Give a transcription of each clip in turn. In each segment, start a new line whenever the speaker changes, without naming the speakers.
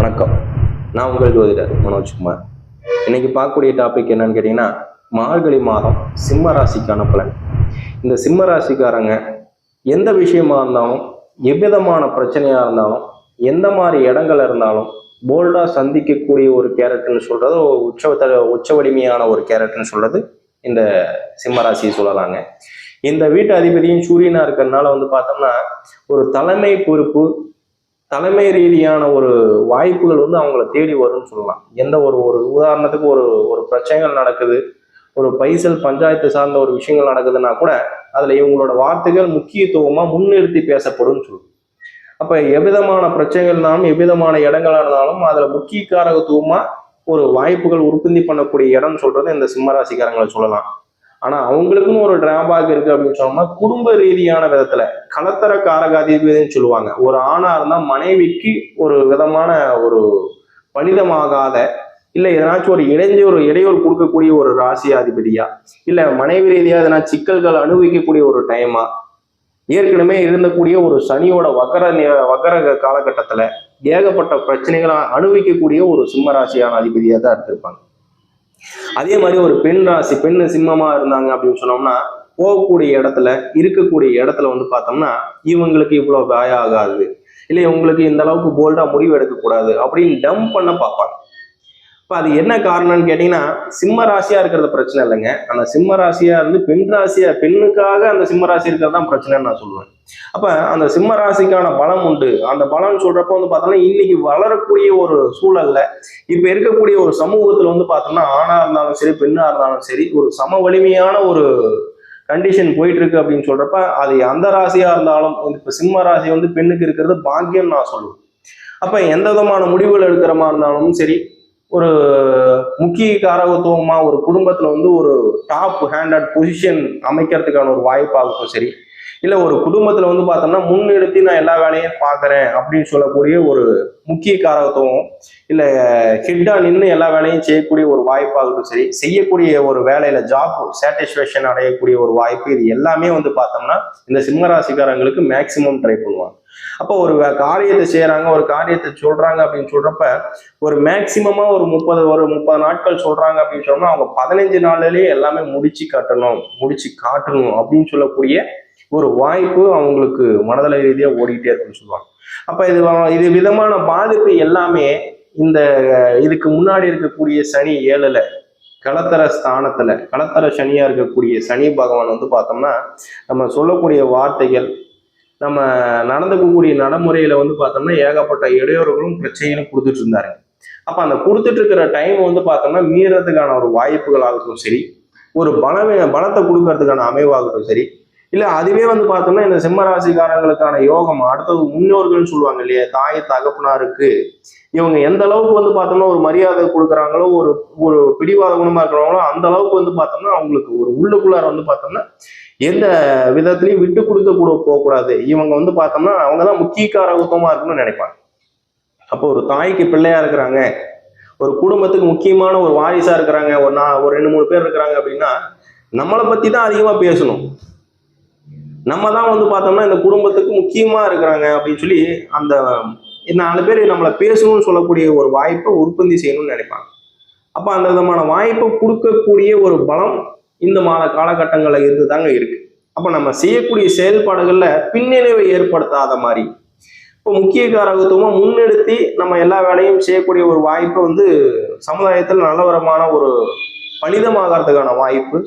வணக்கம். நான் உங்கள் ஜோதிடர் மனோஜ்குமார். இன்னைக்கு பார்க்கக்கூடிய டாபிக் என்னன்னு கேட்டீங்கன்னா, மார்கழி மாதம் சிம்ம ராசிக்கான பலன். இந்த சிம்ம ராசிக்காரங்க எந்த விஷயமா இருந்தாலும், எவ்விதமான பிரச்சனையா இருந்தாலும், எந்த மாதிரி இடங்கள் இருந்தாலும் போல்டா சந்திக்கக்கூடிய ஒரு கேரக்டர்னு சொல்றது, உச்ச வலிமையான ஒரு கேரக்டர்னு சொல்றது இந்த சிம்ம ராசியை சொல்லலாங்க. இந்த வீட்டு அதிபதியும் சூரியனா இருக்கிறதுனால பார்த்தோம்னா ஒரு தலைமை பொறுப்பு, தலைமை ரீதியான ஒரு வாய்ப்புகள் அவங்கள தேடி வரும்னு சொல்லலாம். எந்த ஒரு ஒரு உதாரணத்துக்கு ஒரு ஒரு பிரச்சனைகள் நடக்குது, ஒரு பைசல் பஞ்சாயத்து சார்ந்த ஒரு விஷயங்கள் நடக்குதுன்னா கூட அதுல இவங்களோட வார்த்தைகள் முக்கியத்துவமா முன்னிறுத்தி பேசப்படும் சொல்லும். அப்ப எவ்விதமான பிரச்சனைகள் இருந்தாலும், எவ்விதமான இடங்களா இருந்தாலும் அதுல முக்கிய காரகத்துவமா ஒரு வாய்ப்புகள் உற்பத்தி பண்ணக்கூடிய இடம் சொல்றது இந்த சிம்மராசிக்காரங்களை சொல்லலாம். ஆனா அவங்களுக்குன்னு ஒரு டிராபேக் இருக்கு அப்படின்னு சொன்னோம்னா, குடும்ப ரீதியான விதத்துல கலத்தர காரகாதிபதினு சொல்லுவாங்க. ஒரு ஆணா இருந்தா மனைவிக்கு ஒரு விதமான ஒரு பலிதமாகாத, இல்ல எதனாச்சும் ஒரு இடையூறு கொடுக்கக்கூடிய ஒரு ராசியாதிபதியா, இல்ல மனைவி ரீதியா எதனா சிக்கல்கள் அனுபவிக்கக்கூடிய ஒரு டைமா, ஏற்கனவே இருந்தக்கூடிய ஒரு சனியோட வக்கர காலகட்டத்துல ஏகப்பட்ட பிரச்சனைகளை அனுபவிக்கக்கூடிய ஒரு சிம்ம ராசியான அதிபதியா தான் இருந்திருப்பாங்க. அதே மாதிரி ஒரு பெண்ணு சிம்மமா இருந்தாங்க அப்படின்னு சொன்னோம்னா, போகக்கூடிய இடத்துல இருக்கக்கூடிய இடத்துல பார்த்தோம்னா இவங்களுக்கு இவ்வளவு காயம் ஆகாது, இல்லை இவங்களுக்கு இந்த அளவுக்கு போல்டா முடிவு எடுக்கக்கூடாது அப்படின்னு டம்ப் பண்ண பார்ப்பாங்க. இப்ப அது என்ன காரணம்னு கேட்டீங்கன்னா, சிம்ம ராசியா இருக்கிறது பிரச்சனை இல்லைங்க. அந்த சிம்ம ராசியா இருந்து பெண்ணுக்காக அந்த சிம்ம ராசி இருக்கிறது தான் பிரச்சனைன்னு நான் சொல்லுவேன். அப்ப அந்த சிம்ம ராசிக்கான பலம் உண்டு. அந்த பலம் சொல்றப்ப பார்த்தோம்னா இன்னைக்கு வளரக்கூடிய ஒரு சூழல்ல, இப்ப இருக்கக்கூடிய ஒரு சமூகத்துல பார்த்தோம்னா ஆணா இருந்தாலும் சரி, பெண்ணா இருந்தாலும் சரி, ஒரு சம வலிமையான ஒரு கண்டிஷன் போயிட்டு இருக்கு அப்படின்னு சொல்றப்ப, அது அந்த ராசியா இருந்தாலும் இப்ப சிம்ம ராசி பெண்ணுக்கு இருக்கிறது பாக்கியம் நான் சொல்லுவேன். அப்ப எந்த விதமான முடிவுகள் எடுக்கிற மாதிரி இருந்தாலும் சரி, ஒரு முக்கிய காரகத்துவமா ஒரு குடும்பத்துல ஒரு டாப் ஹேண்டட் பொசிஷன் அமைக்கிறதுக்கான ஒரு வாய்ப்பாகட்டும் சரி, இல்ல ஒரு குடும்பத்துல பார்த்தோம்னா முன்னிறுத்தி நான் எல்லா வேலையும் பாக்குறேன் அப்படின்னு சொல்லக்கூடிய ஒரு முக்கிய காரகத்துவம், இல்ல ஹெட்டா நின்று எல்லா வேலையும் செய்யக்கூடிய ஒரு வாய்ப்பாகட்டும் சரி, செய்யக்கூடிய ஒரு வேலையில ஜாப் சாட்டிஸ்பேக்ஷன் அடையக்கூடிய ஒரு வாய்ப்பு, இது எல்லாமே பார்த்தோம்னா இந்த சிம்மராசிக்காரங்களுக்கு மேக்சிமம் ட்ரை பண்ணுவாங்க. அப்போ ஒரு காரியத்தை செய்யறாங்க, ஒரு காரியத்தை சொல்றாங்க அப்படின்னு சொல்றப்ப ஒரு மேக்சிமமா ஒரு 30 நாட்கள் சொல்றாங்க அப்படின்னு சொன்னா அவங்க 15 நாள்லயே எல்லாமே முடிச்சு காட்டணும் அப்படின்னு சொல்லக்கூடிய ஒரு வாய்ப்பு அவங்களுக்கு மனதள ரீதியா ஓடிக்கிட்டே இருக்குன்னு சொல்லுவாங்க. அப்ப இது விதமான பாதிப்பு எல்லாமே இந்த இதுக்கு முன்னாடி இருக்கக்கூடிய சனி 7ல களத்தர சனியா இருக்கக்கூடிய சனி பகவான் பார்த்தோம்னா நம்ம சொல்லக்கூடிய வார்த்தைகள், நம்ம நடந்துக்கக்கூடிய நடைமுறையில பார்த்தோம்னா ஏகப்பட்ட இடையூறுகளும் பிரச்சனைகளும் கொடுத்துட்டு இருந்தாரு. அப்ப அந்த கொடுத்துட்டு இருக்கிற டைம் பார்த்தோம்னா மீறதுக்கான ஒரு வாய்ப்புகள் ஆகட்டும் சரி, ஒரு பலத்தை கொடுக்கறதுக்கான அமைவாகட்டும் சரி, இல்ல அதுவே பார்த்தோம்னா இந்த சிம்மராசிக்காரங்களுக்கான யோகம் அடுத்தது முன்னோர்கள்னு சொல்லுவாங்க இல்லையா, தாய் தகப்பனாருக்கு இவங்க எந்த அளவுக்கு பார்த்தோம்னா ஒரு மரியாதை கொடுக்குறாங்களோ, ஒரு ஒரு பிடிவாத குணமா இருக்கிறவங்களோ அந்த அளவுக்கு பார்த்தோம்னா அவங்களுக்கு ஒரு உள்ளுக்குள்ளார பார்த்தோம்னா எந்த விதத்திலையும் விட்டு கொடுக்க கூட போகக்கூடாது. இவங்க பார்த்தோம்னா அவங்கதான் முக்கிய காரகத்துவமா இருக்கணும்னு நினைப்பாங்க. அப்போ ஒரு தாய்க்கு பிள்ளையா இருக்கிறாங்க, ஒரு குடும்பத்துக்கு முக்கியமான ஒரு வாரிசா இருக்கிறாங்க, ஒரு 2-3 பேர் இருக்கிறாங்க அப்படின்னா நம்மளை பத்தி தான் அதிகமா பேசணும். நம்ம தான் பார்த்தோம்னா இந்த குடும்பத்துக்கு முக்கியமா இருக்கிறாங்க அப்படின்னு சொல்லி அந்த 4 பேர் நம்மளை பேசணும்னு சொல்லக்கூடிய ஒரு வாய்ப்பை உற்பத்தி செய்யணும்னு நினைப்பாங்க. அப்ப அந்த விதமான வாய்ப்பை கொடுக்கக்கூடிய ஒரு பலம் இந்த மாத காலகட்டங்கள்ல இருந்துதாங்க இருக்கு. அப்ப நம்ம செய்யக்கூடிய செயல்பாடுகள்ல பின்னடைவை ஏற்படுத்தாத மாதிரி, இப்போ முக்கிய காரகத்துவமா முன்னெடுத்தி நம்ம எல்லா வேலையும் செய்யக்கூடிய ஒரு வாய்ப்பை சமுதாயத்தில் நல்லவரமான ஒரு பலிதமாகறதுக்கான வாய்ப்பு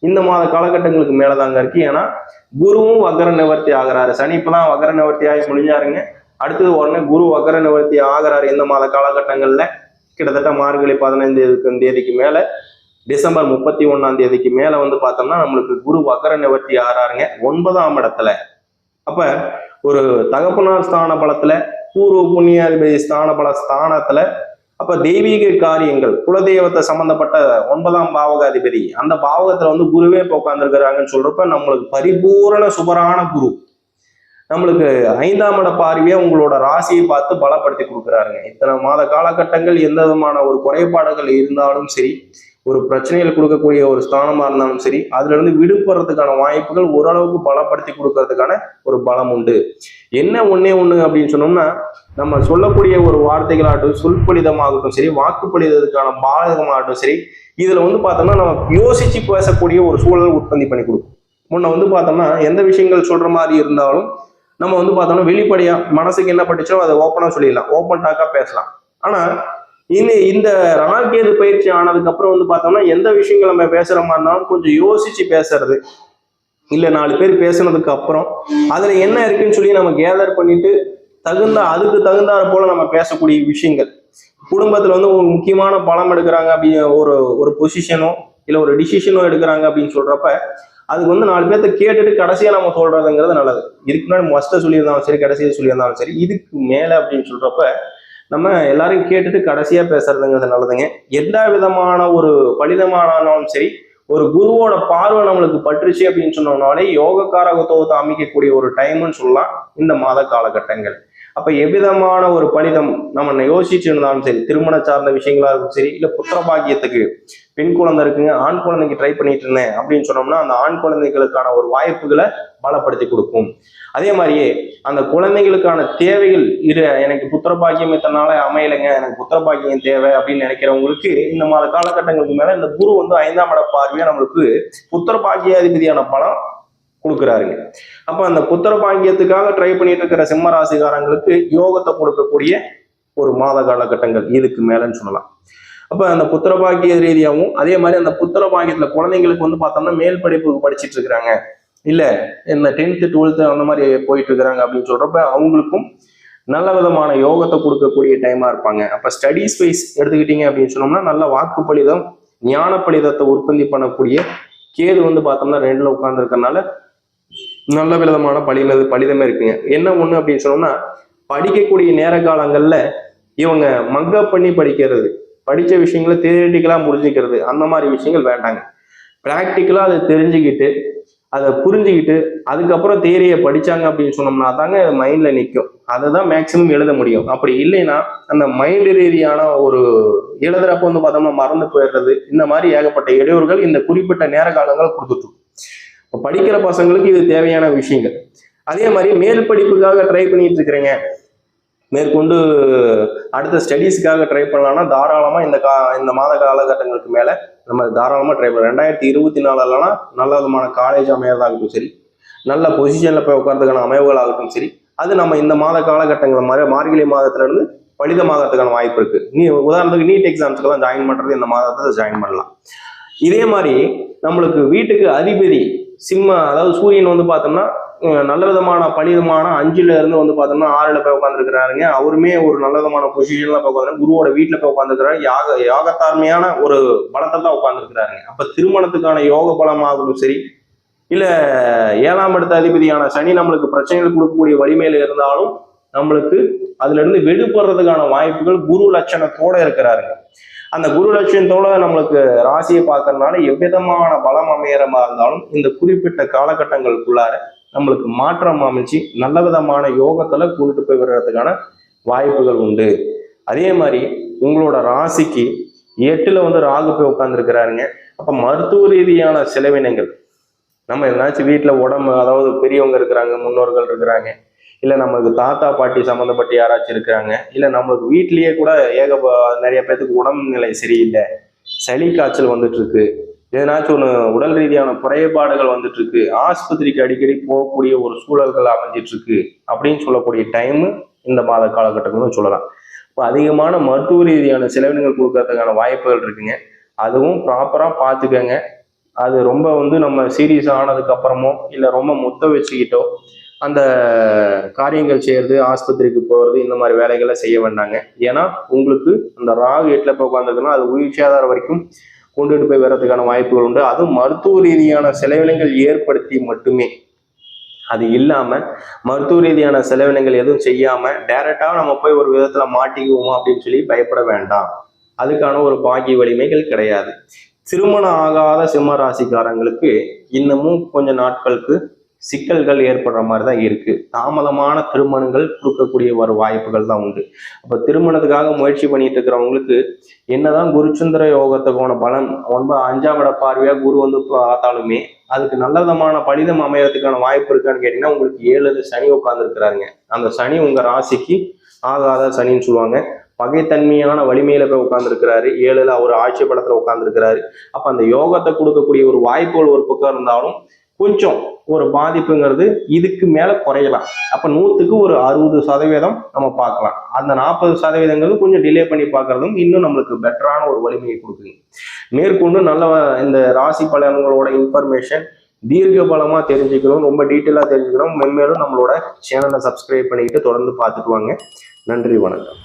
இந்த மாத காலகட்டங்களுக்கு மேலதாங்க இருக்கு. ஏன்னா குருவும் வக்கர நிவர்த்தி ஆகிறாரு. சனி இப்பதான் வக்கர நிவர்த்தி ஆகி முடிஞ்சாருங்க. அடுத்தது உடனே குரு வக்கர நிவர்த்தி ஆகிறாரு இந்த மாத காலகட்டங்கள்ல. கிட்டத்தட்ட மார்கழி 15 தேதிக்கு மேல, டிசம்பர் 31 மேல பார்த்தோம்னா நம்மளுக்கு குரு வக்கர நிவர்த்தி ஆகிறாருங்க 9ஆம் இடத்துல. அப்ப ஒரு தகப்பனார் ஸ்தான பலத்துல, பூர்வ புண்ணியாதிபதி ஸ்தானத்துல, அப்ப தெய்வீக காரியங்கள், குலதெய்வத்தை சம்பந்தப்பட்ட 9ஆம் பாவகாதிபதி அந்த பாவகத்துல குருவே இப்போ உட்கார்ந்துருக்கிறாங்கன்னு சொல்றப்ப நம்மளுக்கு பரிபூரண சுபரான குரு நம்மளுக்கு 5ஆம் இட பார்வையை உங்களோட ராசியை பார்த்து பலப்படுத்தி கொடுக்குறாருங்க. இத்தனை மாத காலகட்டங்கள் எந்த விதமான ஒரு குறைபாடுகள் இருந்தாலும் சரி, ஒரு பிரச்சனைகள் கொடுக்கக்கூடிய ஒரு ஸ்தானமா இருந்தாலும் சரி, அதுல இருந்து விடுபடுறதுக்கான வாய்ப்புகள் ஓரளவுக்கு பலப்படுத்தி கொடுக்கறதுக்கான ஒரு பலம் உண்டு. என்ன ஒண்ணே ஒண்ணு அப்படின்னு சொன்னோம்னா, நம்ம சொல்லக்கூடிய ஒரு வார்த்தைகளாகட்டும், சொல்பலிதமாகட்டும் சரி, வாக்குப்பளிதத்துக்கான பாதகமாகட்டும் சரி, இதுல பார்த்தோம்னா நம்ம யோசிச்சு பேசக்கூடிய ஒரு சூழல் உற்பத்தி பண்ணி கொடுக்கும். முன்ன பார்த்தோம்னா எந்த விஷயங்கள் சொல்ற மாதிரி இருந்தாலும் நம்ம பார்த்தோம்னா வெளிப்படையா மனசுக்கு என்ன பட்டுச்சோ அதை ஓப்பனா சொல்லிடலாம், ஓப்பன் டாக்கா பேசலாம். ஆனா இந்த ராகேது பயிற்சி ஆனதுக்கு அப்புறம் பார்த்தோம்னா எந்த விஷயங்கள் நம்ம பேசுற மாதிரி இருந்தாலும் கொஞ்சம் யோசிச்சு பேசுறது, இல்ல 4 பேர் பேசுனதுக்கு அப்புறம் அதுல என்ன இருக்குன்னு சொல்லி நம்ம கேதர் பண்ணிட்டு அதுக்கு தகுந்தாறு போல நம்ம பேசக்கூடிய விஷயங்கள். குடும்பத்துல ஒரு முக்கியமான பலம் எடுக்கிறாங்க அப்படின்னு ஒரு பொசிஷனோ இல்ல ஒரு டிசிஷனோ எடுக்கிறாங்க அப்படின்னு சொல்றப்ப அதுக்கு 4 பேர்த்த கேட்டுட்டு கடைசியா நம்ம சொல்றதுங்கிறது நல்லது. இதுக்கு முன்னாடி ஃபர்ஸ்ட் சொல்லியிருந்தாலும் சரி, கடைசியா சொல்லியிருந்தாலும் சரி, இதுக்கு மேல அப்படின்னு சொல்றப்ப நம்ம எல்லாரையும் கேட்டுட்டு கடைசியா பேசுறதுங்கிறது நல்லதுங்க. எந்த விதமான ஒரு பலிதமானாலும் சரி, ஒரு குருவோட பார்வை நம்மளுக்கு பற்றுச்சு அப்படின்னு சொன்னோம்னாலே யோகக்காரகத்துவத்தை அமைக்கக்கூடிய ஒரு டைம்னு சொல்லலாம் இந்த மாத காலகட்டங்கள். அப்ப எவ்விதமான ஒரு பலிதம் நம்ம யோசிச்சு இருந்தாலும் சரி, திருமண சார்ந்த விஷயங்களா இருக்கும் சரி, இல்ல புத்திர பாக்கியத்துக்கு பெண் குழந்தை இருக்குங்க, ஆண் குழந்தைக்கு ட்ரை பண்ணிட்டு இருந்தேன் அப்படின்னு சொன்னோம்னா அந்த ஆண் குழந்தைகளுக்கான ஒரு வாய்ப்புகளை பலப்படுத்தி கொடுக்கும். அதே மாதிரியே அந்த குழந்தைகளுக்கான தேவைகள் எனக்கு புத்திர பாக்கியம் இத்தனால அமையலைங்க, எனக்கு புத்திர பாக்கியம் தேவை அப்படின்னு நினைக்கிறவங்களுக்கு இந்த மாத காலகட்டங்களுக்கு மேல இந்த குரு 5ஆம் இட பார்வையா நம்மளுக்கு புத்திர பாக்கியாதிபதியான பலம் கொடுக்குறாருங்க. அப்ப அந்த புத்திர பாக்கியத்துக்காக ட்ரை பண்ணிட்டு இருக்கிற சிம்ம ராசிக்காரங்களுக்கு யோகத்தை கொடுக்கக்கூடிய ஒரு மாத காலகட்டங்கள் இதுக்கு மேலன்னு சொல்லலாம். அப்ப அந்த புத்திர பாக்கிய ரீதியாகவும் அதே மாதிரி அந்த புத்திர பாக்கியத்துல குழந்தைங்களுக்கு பார்த்தோம்னா மேல் படிப்பு படிச்சுட்டு இருக்கிறாங்க, இல்ல இந்த 10th 12th அந்த மாதிரி போயிட்டு இருக்கிறாங்க அப்படின்னு சொல்றப்ப அவங்களுக்கும் நல்ல விதமான யோகத்தை கொடுக்கக்கூடிய டைமா இருப்பாங்க. அப்ப ஸ்டடீஸ் வைஸ் எடுத்துக்கிட்டீங்க அப்படின்னு சொன்னோம்னா நல்ல வாக்குப்பளிதம், ஞான பளிதத்தை உற்பத்தி பண்ணக்கூடிய கேது பார்த்தோம்னா 2ல உட்கார்ந்து இருக்கறனால நல்ல விதமான பலிதமே இருக்குங்க. என்ன ஒண்ணு அப்படின்னு சொன்னோம்னா படிக்கக்கூடிய நேர காலங்கள்ல இவங்க மக்கப் பண்ணி படிக்கிறது, படிச்ச விஷயங்களை தியரிட்டிக்கலா புரிஞ்சுக்கிறது, அந்த மாதிரி விஷயங்கள் வேண்டாங்க. பிராக்டிக்கலா அதை தெரிஞ்சுக்கிட்டு அதை புரிஞ்சுக்கிட்டு அதுக்கப்புறம் தியரியை படிச்சாங்க அப்படின்னு சொன்னோம்னா தாங்க மைண்ட்ல நிற்கும். அதை தான் மேக்சிமம் எழுத முடியும். அப்படி இல்லைன்னா அந்த மைண்ட் ரீதியான ஒரு எழுதுறப்ப பார்த்தோம்னா மறந்து போயிடுறது, இந்த மாதிரி ஏகப்பட்ட இடையூறுகள் இந்த குறிப்பிட்ட நேர காலங்கள் கொடுத்துட்டு படிக்கிற பசங்களுக்கு இது தேவையான விஷயங்கள். அதே மாதிரி மேல் படிப்புக்காக ட்ரை பண்ணிட்டு இருக்கிறீங்க, மேற்கொண்டு அடுத்த ஸ்டடீஸ்க்காக ட்ரை பண்ணலாம்னா தாராளமா இந்த மாத காலகட்டங்களுக்கு மேல நம்ம தாராளமா ட்ரை பண்ணலாம். 2024 நல்ல விதமான காலேஜ் அமையறதாகட்டும் சரி, நல்ல பொசிஷன்ல போய் உட்கார்றதுக்கான அமைவுகள் ஆகட்டும் சரி, அது நம்ம இந்த மாத காலகட்டங்கள் மாதிரி மார்கழி மாதத்துல இருந்து பலிதமாகறதுக்கான வாய்ப்பு இருக்கு. உதாரணத்துக்கு நீட் எக்ஸாம்ஸ்க்கெல்லாம் ஜாயின் பண்றது இந்த மாதத்தை ஜாயின் பண்ணலாம். இதே மாதிரி நம்மளுக்கு வீட்டுக்கு அதிபதி அதாவது சூரியன் பார்த்தோம்னா நல்ல விதமான பலிதமான 5ல இருந்து பார்த்தோம்னா 6ல போய் உட்காந்துருக்கிறாருங்க. அவருமே ஒரு நல்ல விதமான பொசிஷன்ல போய் உட்காந்து குருவோட வீட்டுல போய் உட்காந்துருக்கிறாரு. யாகத்தார்மையான ஒரு பலத்தை தான் உட்காந்துருக்கிறாருங்க. அப்ப திருமணத்துக்கான யோக பலமாகட்டும் சரி, இல்ல 7ஆம் இடத்த அதிபதியான சனி நம்மளுக்கு பிரச்சனைகள் கொடுக்கக்கூடிய வலிமையில இருந்தாலும் நம்மளுக்கு அதுல இருந்து விடுபடுறதுக்கான வாய்ப்புகள் குரு லட்சணத்தோட இருக்கிறாருங்க. அந்த குரு லட்சணத்தோட நம்மளுக்கு ராசியை பார்க்கறதுனால எவ்விதமான பலம் அமையறமா இருந்தாலும் இந்த குறிப்பிட்ட காலகட்டங்களுக்குள்ளார நம்மளுக்கு மாற்றம் அமைச்சு நல்ல விதமான யோகத்துல கூட்டிட்டு போய் வர்றதுக்கான வாய்ப்புகள் உண்டு. அதே மாதிரி உங்களோட ராசிக்கு 8ல ராகு போய் உட்கார்ந்துருக்கிறாருங்க. அப்ப மருத்துவ ரீதியான செலவினங்கள், நம்ம எதனாச்சும் வீட்டுல உடம்பு, அதாவது பெரியவங்க இருக்கிறாங்க, முன்னோர்கள் இருக்கிறாங்க, இல்ல நம்மளுக்கு தாத்தா பாட்டி சம்மந்தப்பட்டு யாராச்சும் இருக்கிறாங்க, இல்ல நம்மளுக்கு வீட்லயே கூட நிறைய பேருக்கு உடம்பு நிலை சரியில்லை, சளி காய்ச்சல் வந்துட்டு இருக்கு, எதனாச்சும் ஒன்று உடல் ரீதியான குறைபாடுகள் வந்துட்டு இருக்கு, ஆஸ்பத்திரிக்கு அடிக்கடி போகக்கூடிய ஒரு சூழல்கள் அமைஞ்சிட்டு இருக்கு அப்படின்னு சொல்லக்கூடிய டைமு இந்த மாத காலகட்டங்கள்னு சொல்லலாம். இப்போ அதிகமான மருத்துவ ரீதியான செலவினங்கள் கொடுக்கறதுக்கான வாய்ப்புகள் இருக்குங்க. அதுவும் ப்ராப்பரா பார்த்துக்கங்க. அது ரொம்ப நம்ம சீரியஸ் ஆனதுக்கு அப்புறமோ இல்லை ரொம்ப முத்த வச்சுக்கிட்டோ அந்த காரியங்கள் செய்யறது, ஆஸ்பத்திரிக்கு போகிறது, இந்த மாதிரி வேலைகளை செய்ய வேண்டாங்க. ஏன்னா உங்களுக்கு அந்த ராகு 8ல போய் உட்காந்துருக்குன்னா அது உயிர் சேதாரம் வரைக்கும் கொண்டுட்டு போய் வர்றதுக்கான வாய்ப்புகள் உண்டு. அதுவும் மருத்துவ ரீதியான செலவினங்கள் ஏற்படுத்தி மட்டுமே, அது இல்லாம மருத்துவ ரீதியான செலவினங்கள் எதுவும் செய்யாம டைரக்டா நம்ம போய் ஒரு விதத்துல மாட்டிக்குவோமா அப்படின்னு சொல்லி பயப்பட வேண்டாம். அதுக்கான ஒரு பாக்கிய வலிமைகள் கிடையாது. திருமணம் ஆகாத சிம்ம ராசிக்காரங்களுக்கு இன்னமும் கொஞ்சம் நாட்களுக்கு சிக்கல்கள் ஏற்படுற மாதிரி தான் இருக்கு. தாமதமான திருமணங்கள் கொடுக்கக்கூடிய ஒரு வாய்ப்புகள் தான் உண்டு. அப்ப திருமணத்துக்காக முயற்சி பண்ணிட்டு இருக்கிறவங்களுக்கு என்னதான் குருச்சந்திர யோகத்துக்கான பலன் ரொம்ப 5ஆம் இட பார்வையா குரு வந்து பார்த்தாலுமே அதுக்கு நல்ல விதமான பலிதம் அமையறதுக்கான வாய்ப்பு இருக்கான்னு கேட்டீங்கன்னா, உங்களுக்கு 7 சனி உட்கார்ந்து இருக்கிறாருங்க. அந்த சனி உங்க ராசிக்கு ஆகாத சனின்னு சொல்லுவாங்க. பகைத்தன்மையான வலிமையில போய் உட்கார்ந்து இருக்கிறாரு. 7ல அவர் ஆட்சி படத்துல உட்கார்ந்து இருக்கிறாரு. அப்ப அந்த யோகத்தை கொடுக்கக்கூடிய ஒரு வாய்ப்புகள் ஒரு பக்கம் இருந்தாலும் கொஞ்சம் ஒரு பாதிப்புங்கிறது இதுக்கு மேல குறையலாம். அப்ப 100க்கு ஒரு 60% நம்ம பார்க்கலாம். அந்த 40% கொஞ்சம் டிலே பண்ணி பார்க்கறதும் இன்னும் நம்மளுக்கு பெட்டரான ஒரு வலிமையை கொடுக்குங்க. மேற்கொண்டு நல்ல இந்த ராசி பலன்களோட இன்ஃபர்மேஷன் தீர்க்க பலமா தெரிஞ்சுக்கணும், ரொம்ப டீட்டெயிலா தெரிஞ்சுக்கணும். மென்மேலும் நம்மளோட சேனலை சப்ஸ்கிரைப் பண்ணிக்கிட்டு தொடர்ந்து பார்த்துட்டு வாங்க. நன்றி, வணக்கம்.